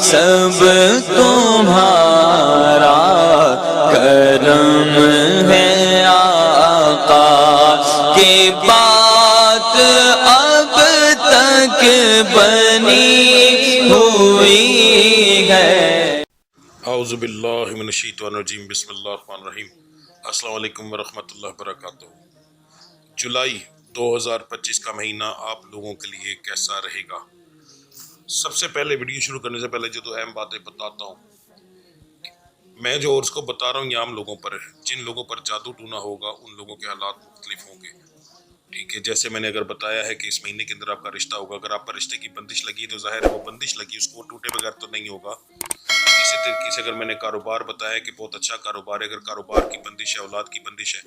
سب تمہارا کرم ہے آقا کی بات اب تک بنی ہوئی ہے۔ اعوذ باللہ من الشیطان الرجیم، بسم اللہ الرحمن الرحیم۔ السلام علیکم ورحمۃ اللہ وبرکاتہ۔ جولائی 2025 کا مہینہ آپ لوگوں کے لیے کیسا رہے گا؟ سب سے پہلے ویڈیو شروع کرنے سے پہلے جو تو اہم باتیں بتاتا ہوں، میں جو اور اس کو بتا رہا ہوں یہ عام لوگوں پر ہے۔ جن لوگوں پر جادو ٹونا ہوگا ان لوگوں کے حالات مختلف ہوں گے، ٹھیک ہے؟ جیسے میں نے اگر بتایا ہے کہ اس مہینے کے اندر آپ کا رشتہ ہوگا، اگر آپ پر رشتے کی بندش لگی تو ظاہر ہے وہ بندش لگی، اس کو ٹوٹے بغیر تو نہیں ہوگا۔ اسی طریقے سے اگر میں نے کاروبار بتایا کہ بہت اچھا کاروبار ہے، اگر کاروبار کی بندش ہے، اولاد کی بندش ہے،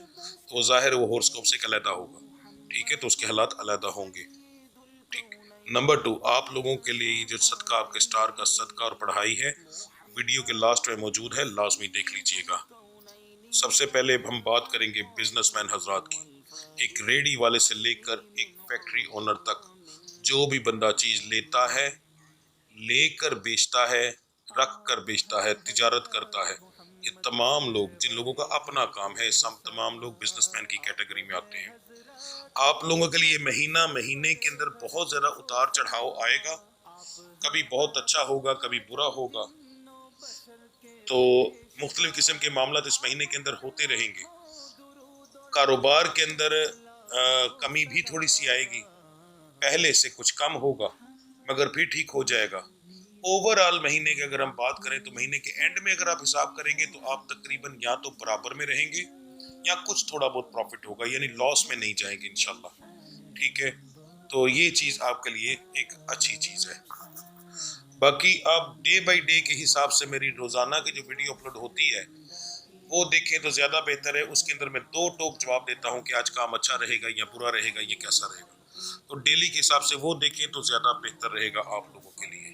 تو وہ ظاہر ہے وہ ہورسکوپ سے علیحدہ ہوگا، ٹھیک ہے؟ تو اس کے حالات علیحدہ ہوں گے، ٹھیک۔ نمبر 2، آپ لوگوں کے لیے جو صدقہ آپ کے سٹار کا صدقہ اور پڑھائی ہے، ویڈیو کے لاسٹ میں موجود ہے، لازمی دیکھ لیجئے گا۔ سب سے پہلے ہم بات کریں گے بزنس مین حضرات کی۔ ایک ریڈی والے سے لے کر ایک فیکٹری اونر تک جو بھی بندہ چیز لیتا ہے، لے کر بیچتا ہے، رکھ کر بیچتا ہے، تجارت کرتا ہے، یہ تمام لوگ جن لوگوں کا اپنا کام ہے، تمام لوگ بزنس مین کی کیٹیگری میں آتے ہیں۔ آپ لوگوں کے لیے مہینے کے اندر بہت زیادہ اتار چڑھاؤ آئے گا، کبھی بہت اچھا ہوگا، کبھی برا ہوگا، تو مختلف قسم کے معاملات اس مہینے کے اندر ہوتے رہیں گے۔ کاروبار کے اندر کمی بھی تھوڑی سی آئے گی، پہلے سے کچھ کم ہوگا مگر پھر ٹھیک ہو جائے گا۔ اوورآل مہینے کی اگر ہم بات کریں تو مہینے کے اینڈ میں اگر آپ حساب کریں گے تو آپ تقریباً یا تو برابر میں رہیں گے یا کچھ تھوڑا بہت پروفٹ ہوگا، یعنی لاس میں نہیں جائیں گے انشاءاللہ، ٹھیک ہے؟ تو یہ چیز آپ کے لیے ایک اچھی چیز ہے۔ باقی آپ ڈے بائی ڈے کے حساب سے میری روزانہ کی جو ویڈیو اپلوڈ ہوتی ہے وہ دیکھیں تو زیادہ بہتر ہے۔ اس کے اندر میں 2 ٹوک جواب دیتا ہوں کہ آج کام اچھا رہے گا یا برا رہے گا، یہ کیسا رہے گا، تو ڈیلی کے حساب سے وہ دیکھیں تو زیادہ بہتر رہے گا آپ لوگوں کے لیے۔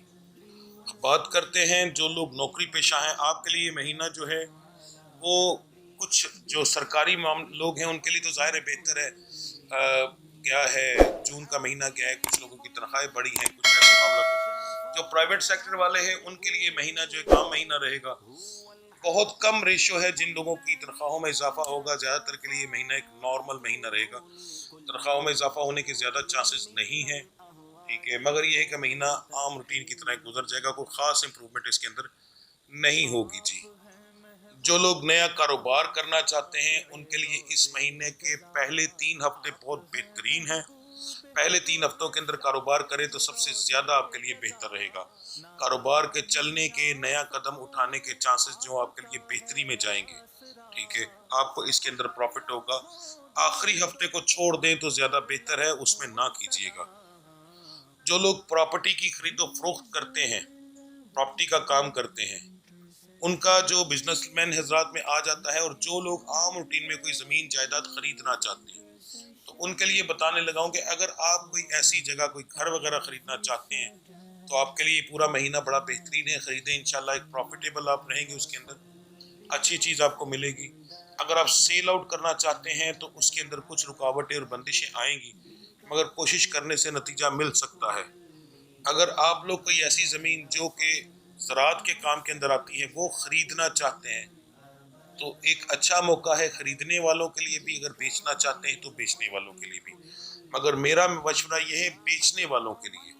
بات کرتے ہیں جو لوگ نوکری پیشہ ہیں، آپ کے لیے مہینہ جو ہے وہ کچھ جو سرکاری لوگ ہیں ان کے لیے تو ظاہر ہے بہتر ہے۔ کیا ہے جون کا مہینہ گیا ہے، کچھ لوگوں کی تنخواہیں بڑی ہیں، کچھ ایسے معاملات۔ جو پرائیویٹ سیکٹر والے ہیں ان کے لیے مہینہ جو ایک عام مہینہ رہے گا، بہت کم ریشو ہے جن لوگوں کی تنخواہوں میں اضافہ ہوگا، زیادہ تر کے لیے مہینہ ایک نارمل مہینہ رہے گا، تنخواہوں میں اضافہ ہونے کے زیادہ چانسز نہیں ہیں، ٹھیک ہے؟ مگر یہ ہے کہ مہینہ عام روٹین کی طرح گزر جائے گا، کوئی خاص امپروومنٹ اس کے اندر نہیں ہوگی جی۔ جو لوگ نیا کاروبار کرنا چاہتے ہیں ان کے لیے اس مہینے کے پہلے 3 ہفتے بہت بہترین ہیں۔ پہلے 3 ہفتوں کے اندر کاروبار کریں تو سب سے زیادہ آپ کے لیے بہتر رہے گا۔ کاروبار کے چلنے کے، نیا قدم اٹھانے کے چانسز جو آپ کے لیے بہتری میں جائیں گے، ٹھیک ہے؟ آپ کو اس کے اندر پروفٹ ہوگا۔ آخری ہفتے کو چھوڑ دیں تو زیادہ بہتر ہے، اس میں نہ کیجیے گا۔ جو لوگ پراپرٹی کی خرید و فروخت کرتے ہیں، پراپرٹی کا کام کرتے ہیں، ان کا جو بزنس مین حضرات میں آ جاتا ہے، اور جو لوگ عام روٹین میں کوئی زمین جائیداد خریدنا چاہتے ہیں تو ان کے لیے بتانے لگا ہوں کہ اگر آپ کوئی ایسی جگہ، کوئی گھر وغیرہ خریدنا چاہتے ہیں تو آپ کے لیے پورا مہینہ بڑا بہترین ہے، خریدیں انشاءاللہ۔ ایک پروفیٹیبل آپ رہیں گے، اس کے اندر اچھی چیز آپ کو ملے گی۔ اگر آپ سیل آؤٹ کرنا چاہتے ہیں تو اس کے اندر کچھ رکاوٹیں اور بندشیں آئیں گی، مگر کوشش کرنے سے نتیجہ مل سکتا ہے۔ اگر آپ لوگ کوئی ایسی زمین جو کہ زراعت کے کام کے اندر آتی ہے وہ خریدنا چاہتے ہیں تو ایک اچھا موقع ہے خریدنے والوں کے لیے بھی، اگر بیچنا چاہتے ہیں تو بیچنے والوں کے لیے بھی۔ مگر میرا مشورہ یہ ہے بیچنے والوں کے لیے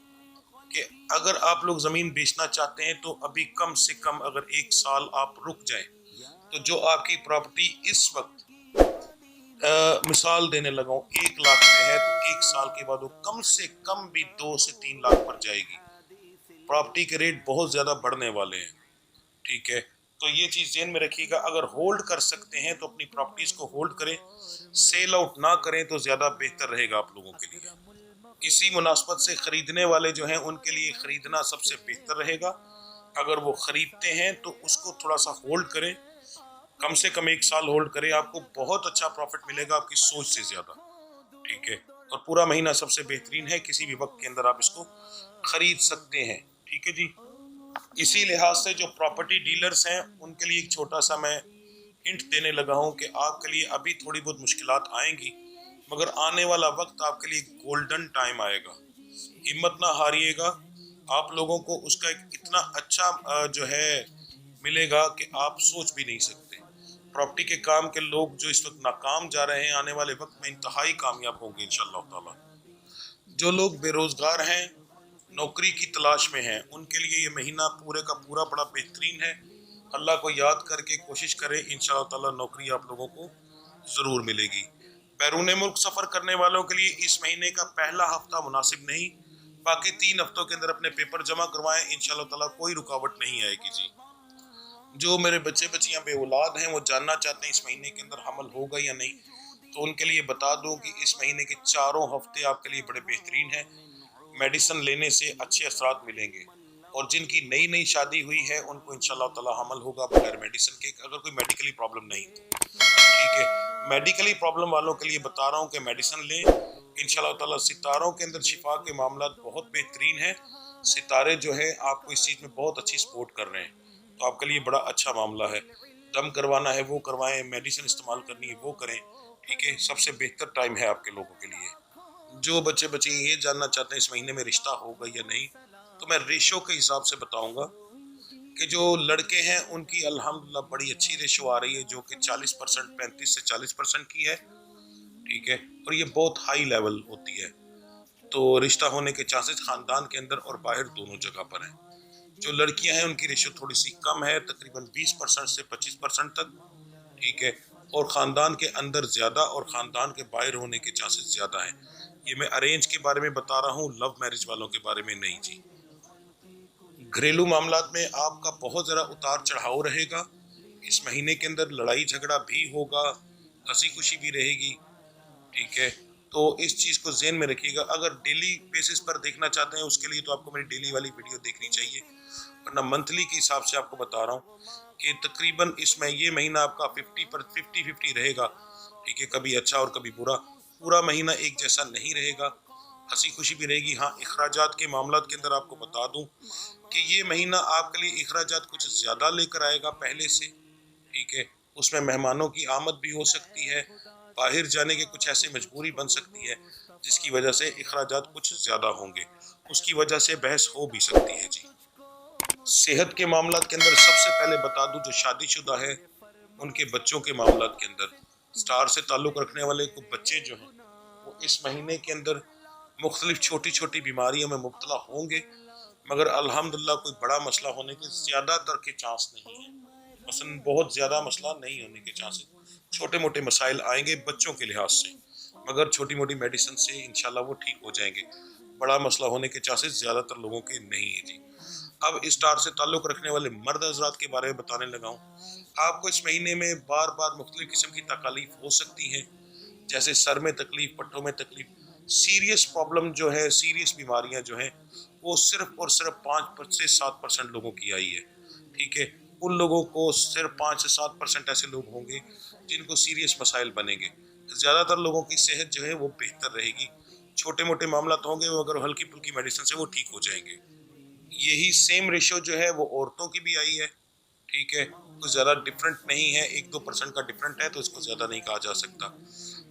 کہ اگر آپ لوگ زمین بیچنا چاہتے ہیں تو ابھی کم سے کم اگر 1 سال آپ رک جائیں تو جو آپ کی پراپرٹی اس وقت مثال دینے لگا ہوں 1 لاکھ پہ ہے تو 1 سال کے بعد وہ کم سے کم بھی 2 سے 3 لاکھ پر جائے گی۔ پراپرٹی کے ریٹ بہت زیادہ بڑھنے والے ہیں، ٹھیک ہے؟ تو یہ چیز ذہن میں رکھیے گا۔ اگر ہولڈ کر سکتے ہیں تو اپنی پراپرٹیز کو ہولڈ کریں، سیل آؤٹ نہ کریں تو زیادہ بہتر رہے گا آپ لوگوں کے لیے۔ اسی مناسبت سے خریدنے والے جو ہیں ان کے لیے خریدنا سب سے بہتر رہے گا۔ اگر وہ خریدتے ہیں تو اس کو تھوڑا سا ہولڈ کریں، کم سے کم 1 سال ہولڈ کریں، آپ کو بہت اچھا پروفٹ ملے گا آپ کی سوچ سے زیادہ، ٹھیک ہے؟ اور پورا مہینہ سب سے بہترین ہے، کسی بھی وقت کے اندر آپ اس کو خرید سکتے ہیں، ٹھیک ہے جی؟ اسی لحاظ سے جو پراپرٹی ڈیلرز ہیں ان کے لیے ایک چھوٹا سا میں ہنٹ دینے لگا ہوں کہ آپ کے لیے ابھی تھوڑی بہت مشکلات آئیں گی، مگر آنے والا وقت آپ کے لیے گولڈن ٹائم آئے گا۔ ہمت نہ ہاریے گا، آپ لوگوں کو اس کا ایک اتنا اچھا جو ہے ملے گا کہ آپ سوچ بھی نہیں سکتے۔ پراپرٹی کے کام کے لوگ جو اس وقت ناکام جا رہے ہیں آنے والے وقت میں انتہائی کامیاب ہوں گے انشاءاللہ تعالی۔ جو لوگ بے روزگار ہیں، نوکری کی تلاش میں ہیں، ان کے لیے یہ مہینہ پورے کا پورا بڑا بہترین ہے۔ اللہ کو یاد کر کے کوشش کریں، انشاءاللہ تعالی نوکری آپ لوگوں کو ضرور ملے گی۔ بیرون ملک سفر کرنے والوں کے لیے اس مہینے کا پہلا ہفتہ مناسب نہیں، باقی 3 ہفتوں کے اندر اپنے پیپر جمع کروائیں، انشاءاللہ تعالی کوئی رکاوٹ نہیں آئے گی جی۔ جو میرے بچے بچیاں بے اولاد ہیں وہ جاننا چاہتے ہیں اس مہینے کے اندر حمل ہوگا یا نہیں، تو ان کے لیے بتا دوں کہ اس مہینے کے 4 ہفتے آپ کے لیے بڑے بہترین ہیں۔ میڈیسن لینے سے اچھے اثرات ملیں گے، اور جن کی نئی شادی ہوئی ہے ان کو انشاءاللہ تعالی حمل ہوگا بغیر میڈیسن کے، اگر کوئی میڈیکلی پرابلم نہیں تو ٹھیک ہے۔ میڈیکلی پرابلم والوں کے لیے بتا رہا ہوں کہ میڈیسن لیں انشاءاللہ تعالی۔ ستاروں کے اندر شفا کے معاملات بہت بہترین ہیں، ستارے جو ہے آپ کو اس چیز میں بہت اچھی سپورٹ کر رہے ہیں، تو آپ کے لیے بڑا اچھا معاملہ ہے۔ دم کروانا ہے وہ کروائیں، میڈیسن استعمال کرنی ہے وہ کریں، ٹھیک ہے۔ سب سے بہتر ٹائم ہے آپ کے لوگوں کے لیے۔ جو بچے یہ جاننا چاہتے ہیں اس مہینے میں رشتہ ہوگا یا نہیں، تو میں ریشو کے حساب سے بتاؤں گا کہ جو لڑکے ہیں ان کی الحمدللہ بڑی اچھی ریشو آ رہی ہے، جو کہ 40%، 35 سے 40% کی ہے، ٹھیک ہے، اور یہ بہت ہائی لیول ہوتی ہے، تو رشتہ ہونے کے چانسز خاندان کے اندر اور باہر دونوں جگہ پر ہیں۔ جو لڑکیاں ہیں ان کی ریشو تھوڑی سی کم ہے، تقریباً 20% سے 25% تک، ٹھیک ہے، اور خاندان کے اندر زیادہ اور خاندان کے باہر ہونے کے چانسز زیادہ ہیں۔ یہ میں ارینج کے بارے میں بتا رہا ہوں، لو میرج والوں کے بارے میں نہیں جی۔ گھریلو معاملات میں آپ کا بہت ذرا اتار چڑھاؤ رہے گا، اس مہینے کے اندر لڑائی جھگڑا بھی ہوگا، ہنسی خوشی بھی رہے گی، ٹھیک ہے، تو اس چیز کو ذہن میں رکھیے گا۔ اگر ڈیلی بیسس پر دیکھنا چاہتے ہیں اس کے لیے تو آپ کو میری ڈیلی والی ویڈیو دیکھنی چاہیے، ورنہ منتھلی کے حساب سے آپ کو بتا رہا ہوں کہ تقریباً اس میں یہ مہینہ آپ کا 50 رہے گا، ٹھیک ہے، کبھی اچھا اور کبھی برا، پورا مہینہ ایک جیسا نہیں رہے گا، ہنسی خوشی بھی رہے گی۔ ہاں، اخراجات کے معاملات کے اندر آپ کو بتا دوں کہ یہ مہینہ آپ کے لیے اخراجات کچھ زیادہ لے کر آئے گا پہلے سے، ٹھیک ہے، اس میں مہمانوں کی آمد بھی ہو سکتی ہے، باہر جانے کے کچھ ایسے مجبوری بن سکتی ہے جس کی وجہ سے اخراجات کچھ زیادہ ہوں گے، اس کی وجہ سے بحث ہو بھی سکتی ہے جی۔ صحت کے معاملات کے اندر سب سے پہلے بتا دوں جو شادی شدہ ہے ان کے بچوں کے معاملات کے اندر سٹار سے تعلق رکھنے والے کو بچے جو ہیں وہ اس مہینے کے اندر مختلف چھوٹی بیماریوں میں مبتلا ہوں گے، مگر الحمدللہ کوئی بڑا مسئلہ ہونے کے زیادہ تر کے چانس نہیں ہیں، مثلا بہت زیادہ مسئلہ نہیں ہونے کے چانس ہیں، چھوٹے موٹے مسائل آئیں گے بچوں کے لحاظ سے، مگر چھوٹی موٹی میڈیسن سے انشاءاللہ وہ ٹھیک ہو جائیں گے، بڑا مسئلہ ہونے کے چانسز زیادہ تر لوگوں کے نہیں ہیں جی۔ اب اسٹار سے تعلق رکھنے والے مرد حضرات کے بارے میں بتانے لگا ہوں۔ آپ کو اس مہینے میں بار بار مختلف قسم کی تکالیف ہو سکتی ہیں، جیسے سر میں تکلیف، پٹھوں میں تکلیف، سیریس پرابلم جو ہے، سیریس بیماریاں جو ہیں وہ صرف اور صرف 5 سے 7% لوگوں کی آئی ہے، ٹھیک ہے، ان لوگوں کو صرف 5 سے 7% ایسے لوگ ہوں گے جن کو سیریس مسائل بنیں گے، زیادہ تر لوگوں کی صحت جو ہے وہ بہتر رہے گی، چھوٹے موٹے معاملات ہوں گے وہ اگر ہلکی پھلکی میڈیسن سے وہ ٹھیک ہو جائیں گے۔ یہی سیم ریشو جو ہے وہ عورتوں کی بھی آئی ہے، ٹھیک ہے، کچھ زیادہ ڈفرینٹ نہیں ہے، 1-2% کا ڈفرینٹ ہے تو اس کو زیادہ نہیں کہا جا سکتا۔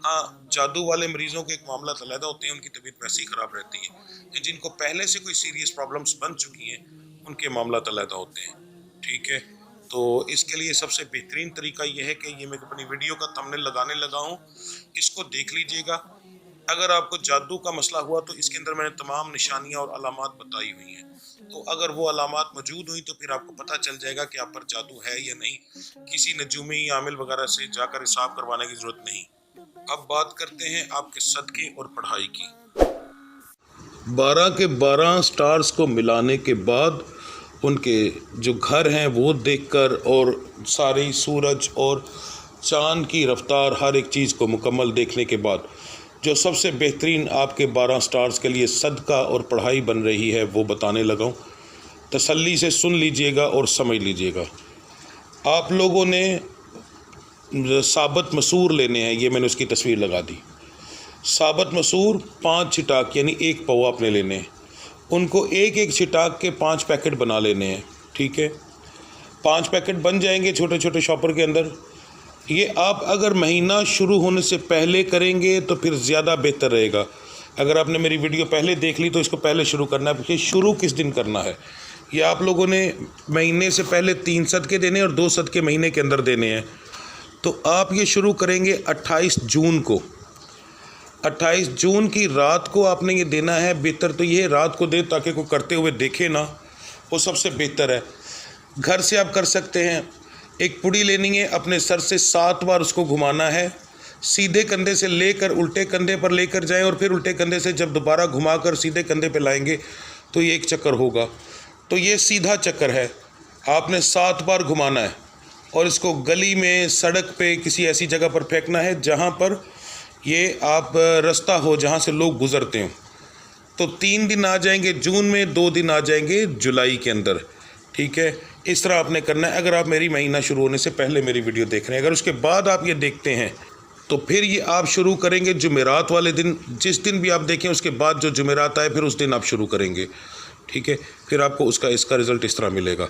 ہاں، جادو والے مریضوں کے ایک معاملات علیحدہ ہوتے ہیں، ان کی طبیعت ویسے ہی خراب رہتی ہے، جن کو پہلے سے کوئی سیریس پرابلمز بن چکی ہیں ان کے معاملات علیحدہ ہوتے ہیں، ٹھیک ہے، تو اس کے لیے سب سے بہترین طریقہ یہ ہے کہ یہ میں اپنی ویڈیو کا تھمبنیل لگانے لگا ہوں، اس کو دیکھ لیجئے گا۔ اگر آپ کو جادو کا مسئلہ ہوا تو اس کے اندر میں نے تمام نشانیاں اور علامات بتائی ہوئی ہیں، تو اگر وہ علامات موجود ہوئی تو پھر آپ کو پتہ چل جائے گا کہ آپ پر جادو ہے یا نہیں، کسی نجومی عامل وغیرہ سے جا کر حساب کروانے کی ضرورت نہیں۔ اب بات کرتے ہیں آپ کے صدقے اور پڑھائی کی۔ 12 کے 12 سٹارز کو ملانے کے بعد ان کے جو گھر ہیں وہ دیکھ کر اور ساری سورج اور چاند کی رفتار ہر ایک چیز کو مکمل دیکھنے کے بعد جو سب سے بہترین آپ کے 12 سٹارز کے لیے صدقہ اور پڑھائی بن رہی ہے وہ بتانے لگا ہوں، تسلی سے سن لیجئے گا اور سمجھ لیجئے گا۔ آپ لوگوں نے ثابت مسور لینے ہیں، یہ میں نے اس کی تصویر لگا دی، ثابت مسور 5 چھٹاک یعنی 1 پوا اپنے لینے ہیں، ان کو ایک چھٹاک کے 5 پیکٹ بنا لینے ہیں، ٹھیک ہے، 5 پیکٹ بن جائیں گے چھوٹے چھوٹے شاپر کے اندر۔ یہ آپ اگر مہینہ شروع ہونے سے پہلے کریں گے تو پھر زیادہ بہتر رہے گا، اگر آپ نے میری ویڈیو پہلے دیکھ لی تو اس کو پہلے شروع کرنا ہے کہ شروع کس دن کرنا ہے. یہ آپ لوگوں نے مہینے سے پہلے 3 صدقے دینے اور 2 صدقے مہینے کے اندر دینے ہیں. تو آپ یہ شروع کریں گے 28 جون کو. 28 جون کی رات کو آپ نے یہ دینا ہے. بہتر تو یہ رات کو دیں تاکہ کوئی کرتے ہوئے دیکھے نہ, وہ سب سے بہتر ہے. گھر سے آپ کر سکتے ہیں. ایک پڑی لینی ہے, اپنے سر سے 7 بار اس کو گھمانا ہے, سیدھے کندھے سے لے کر الٹے کندھے پر لے کر جائیں اور پھر الٹے کندھے سے جب دوبارہ گھما کر سیدھے کندھے پہ لائیں گے تو یہ 1 چکر ہوگا. تو یہ سیدھا چکر ہے, آپ نے 7 بار گھمانا ہے اور اس کو گلی میں, سڑک پہ, کسی ایسی جگہ پر پھینکنا ہے جہاں پر یہ آپ رستہ ہو, جہاں سے لوگ گزرتے ہوں. تو 3 دن آ جائیں گے جون میں, 2 دن آ جائیں گے جولائی کے اندر. ٹھیک ہے, اس طرح آپ نے کرنا ہے. اگر آپ میری مہینہ شروع ہونے سے پہلے میری ویڈیو دیکھ رہے ہیں, اگر اس کے بعد آپ یہ دیکھتے ہیں تو پھر یہ آپ شروع کریں گے جمعرات والے دن. جس دن بھی آپ دیکھیں اس کے بعد جو جمعرات آئے پھر اس دن آپ شروع کریں گے. ٹھیک ہے, پھر آپ کو اس کا رزلٹ اس طرح ملے گا.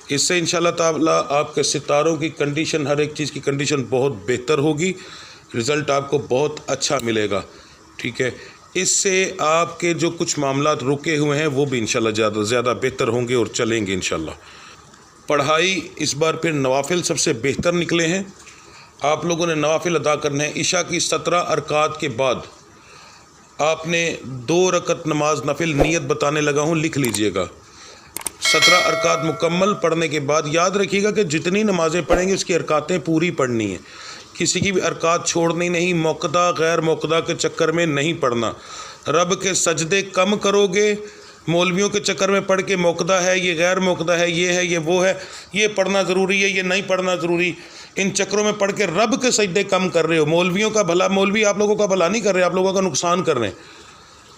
اس سے انشاءاللہ تعالیٰ آپ کے ستاروں کی کنڈیشن, ہر ایک چیز کی کنڈیشن بہت بہتر ہوگی. رزلٹ آپ کو بہت اچھا ملے گا. ٹھیک ہے, اس سے آپ کے جو کچھ معاملات رکے ہوئے ہیں وہ بھی انشاءاللہ زیادہ بہتر ہوں گے اور چلیں گے انشاءاللہ. پڑھائی اس بار پھر نوافل سب سے بہتر نکلے ہیں. آپ لوگوں نے نوافل ادا کرنے ہیں. عشاء کی 17 رکعات کے بعد آپ نے 2 رکعت نماز نفل, نیت بتانے لگا ہوں, لکھ لیجئے گا. 17 رکعات مکمل پڑھنے کے بعد یاد رکھیے گا کہ جتنی نمازیں پڑھیں گے اس کی رکعتیں پوری پڑھنی ہیں. کسی کی بھی رکعت چھوڑنی نہیں. موقدہ غیر موقدہ کے چکر میں نہیں پڑھنا. رب کے سجدے کم کرو گے, مولویوں کے چکر میں پڑھ کے موقدہ ہے, یہ غیر موقدہ ہے, یہ ہے, یہ وہ ہے, یہ پڑھنا ضروری ہے, یہ نہیں پڑھنا ضروری, ان چکروں میں پڑھ کے رب کے سجدے کم کر رہے ہو. مولویوں کا بھلا, مولوی آپ لوگوں کا بھلا نہیں کر رہے, آپ لوگوں کا نقصان کر رہے ہیں.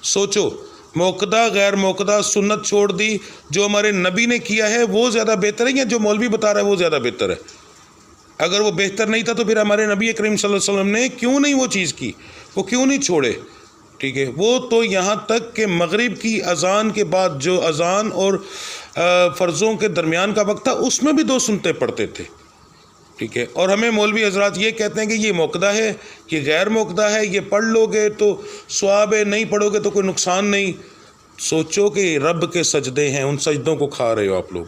سوچو, موقدہ غیر موقدہ سنت چھوڑ دی. جو ہمارے نبی نے کیا ہے وہ زیادہ بہتر ہے یا جو مولوی بتا رہا ہے وہ زیادہ بہتر ہے؟ اگر وہ بہتر نہیں تھا تو پھر ہمارے نبی کریم صلی اللہ علیہ وسلم نے کیوں نہیں وہ چیز کی, وہ کیوں نہیں چھوڑے؟ ٹھیک ہے, وہ تو یہاں تک کہ مغرب کی اذان کے بعد جو اذان اور فرضوں کے درمیان کا وقت تھا اس میں بھی 2 سنتیں پڑھتے تھے. ٹھیک ہے, اور ہمیں مولوی حضرات یہ کہتے ہیں کہ یہ موقدہ ہے, یہ غیر موقدہ ہے, یہ پڑھ لو گے تو ثواب ہے, نہیں پڑھو گے تو کوئی نقصان نہیں. سوچو کہ رب کے سجدے ہیں, ان سجدوں کو کھا رہے ہو آپ لوگ.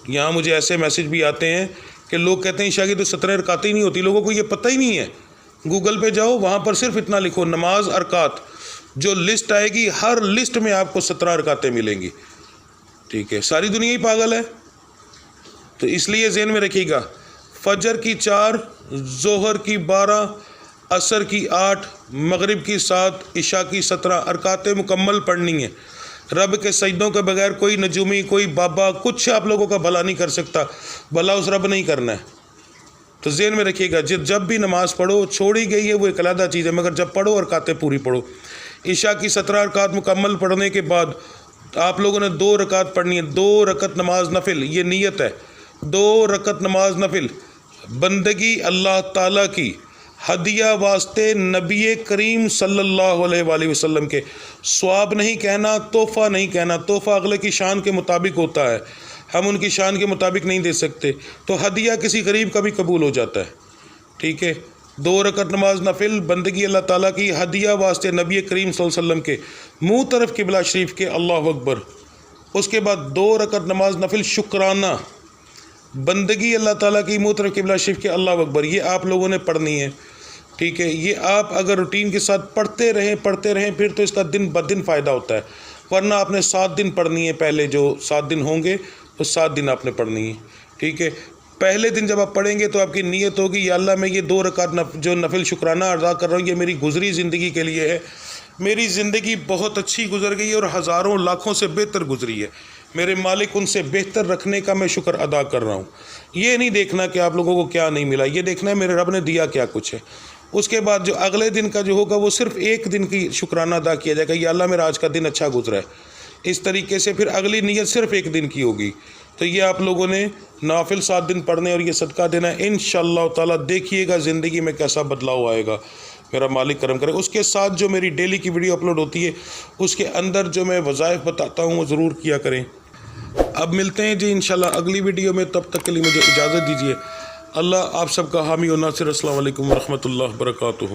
یہاں مجھے ایسے میسج بھی آتے ہیں کہ لوگ کہتے ہیں عشاء کی تو 17 رکعتیں ہی نہیں ہوتی. لوگوں کو یہ پتہ ہی نہیں ہے. گوگل پہ جاؤ, وہاں پر صرف اتنا لکھو نماز ارکات, جو لسٹ آئے گی ہر لسٹ میں آپ کو 17 رکعتیں ملیں گی. ٹھیک ہے, ساری دنیا ہی پاگل ہے. تو اس لیے ذہن میں رکھیے گا, فجر کی 4, ظہر کی 12, عصر کی 8, مغرب کی 7, عشاء کی 17 رکعتیں مکمل پڑھنی ہیں. رب کے سجدوں کے بغیر کوئی نجومی, کوئی بابا, کچھ آپ لوگوں کا بھلا نہیں کر سکتا. بھلا اس رب نہیں کرنا ہے. تو ذہن میں رکھیے گا, جب بھی نماز پڑھو, چھوڑی گئی ہے وہ ایک علیحدہ چیز ہے, مگر جب پڑھو رکعتیں پوری پڑھو. عشاء کی 17 رکعت مکمل پڑھنے کے بعد آپ لوگوں نے 2 رکعت پڑھنی ہے. 2 رکعت نماز نفل, یہ نیت ہے. 2 رکعت نماز نفل بندگی اللہ تعالیٰ کی, ہدیہ واسطے نبی کریم صلی اللہ علیہ وآلہ وسلم کے. ثواب نہیں کہنا, تحفہ نہیں کہنا. تحفہ اگلے کی شان کے مطابق ہوتا ہے, ہم ان کی شان کے مطابق نہیں دے سکتے. تو ہدیہ کسی غریب کا بھی قبول ہو جاتا ہے. ٹھیک ہے, 2 رکعت نماز نفل بندگی اللہ تعالیٰ کی, ہدیہ واسطے نبی کریم صلی اللہ علیہ وسلم کے, منہ طرف قبلہ شریف کے, اللہ اکبر. اس کے بعد 2 رکعت نماز نفل شکرانہ بندگی اللہ تعالیٰ کی, منہ طرف قبلہ شریف کے, اللہ اکبر. یہ آپ لوگوں نے پڑھنی ہے. ٹھیک ہے, یہ آپ اگر روٹین کے ساتھ پڑھتے رہیں پھر تو اس کا دن بدن فائدہ ہوتا ہے. ورنہ آپ نے 7 دن پڑھنی ہے. پہلے جو 7 دن ہوں گے وہ 7 دن آپ نے پڑھنی ہے. ٹھیک ہے, پہلے دن جب آپ پڑھیں گے تو آپ کی نیت ہوگی, یا اللہ میں یہ 2 رکعت جو نفل شکرانہ ادا کر رہا ہوں یہ میری گزری زندگی کے لیے ہے. میری زندگی بہت اچھی گزر گئی ہے اور ہزاروں لاکھوں سے بہتر گزری ہے. میرے مالک ان سے بہتر رکھنے کا میں شکر ادا کر رہا ہوں. یہ نہیں دیکھنا کہ آپ لوگوں کو کیا نہیں ملا, یہ دیکھنا ہے میرے رب نے دیا کیا کچھ ہے. اس کے بعد جو اگلے دن کا جو ہوگا وہ صرف 1 دن کی شکرانہ ادا کیا جائے گا, یا اللہ میرا آج کا دن اچھا گزرا ہے. اس طریقے سے پھر اگلی نیت صرف 1 دن کی ہوگی. تو یہ آپ لوگوں نے نوافل 7 دن پڑھنے اور یہ صدقہ دینا ہے. انشاءاللہ تعالیٰ دیکھیے گا زندگی میں کیسا بدلاؤ آئے گا, میرا مالک کرم کرے. اس کے ساتھ جو میری ڈیلی کی ویڈیو اپلوڈ ہوتی ہے اس کے اندر جو میں وظائف بتاتا ہوں وہ ضرور کیا کریں. اب ملتے ہیں جی انشاءاللہ اگلی ویڈیو میں, تب تک کے لیے مجھے اجازت دیجیے. اللہ آپ سب کا حامی و ناصر. السلام علیکم ورحمۃ اللہ وبرکاتہ.